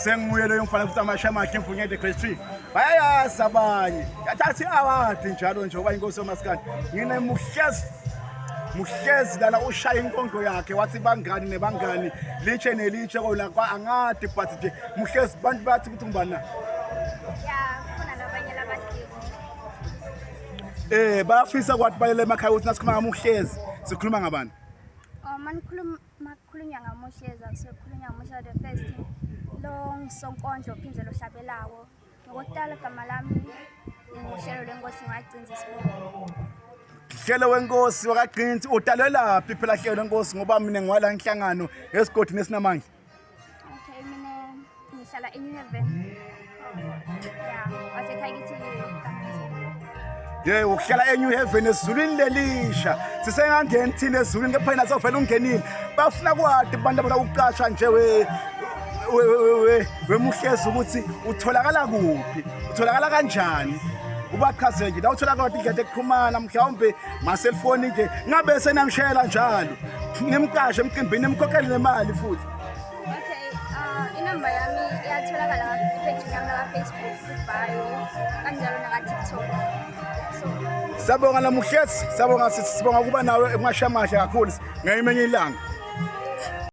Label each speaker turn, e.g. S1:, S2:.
S1: sengimuye leyo mfana futhi amashamakhe emvunyede grade 3 bayayazi abanye yathathi awadi njalo nje ngoba inkosi yomaskandi ngine muhlezi lana ushaya inkondlo yakhe wathi bangani nebangani liche neliche kola kwa angadi but nje muhlezi bantu bathi ukuthi ngubani na
S2: khona labanye labadiko
S1: bafisa kwathi balele emakhaya ukuthi nasikhuluma ngamuhlezi sikhuluma ngabani
S2: makhulunywa ngamuhlezi akusekhulunywa ngamuhlezi the first lo ngisonkondlo phindze lohlabelawo ngokutala igama lami nginguhlelo lenkosi ngagcinza isibongo
S1: Hlelo wenkosi wakagqinzi utalelaphi phela hlelo lenkosi ngoba mina ngiwala inhlangano esigodini esinamandla.
S2: Okay mina ngihlala eNew Haven. Wasekhaya kithi
S1: Ye ukuhlala eNew Haven esizulwini lelisha sisengangena thina ezulwini kepha naso vele ungenile bafuna kwathi abantu abona ukuqashwa nje wemuhlezi ukuthi utholakala kuphi utholakala kanjani ubachazele nje la utholakala ukuthi indlela ekuxhumana mhlawumbe ma cellphone nje ngabe senamshela njalo nimqashe emcimbini nimkhokhele nemali futhi.
S2: Okay inamba yami iyatholakala page yami la Facebook bio kanjalo na TikTok.
S1: Sabonga namuhlezi sabonga sibonga kuba nawe emashamasha kakhulu ngeyimenye ilanga.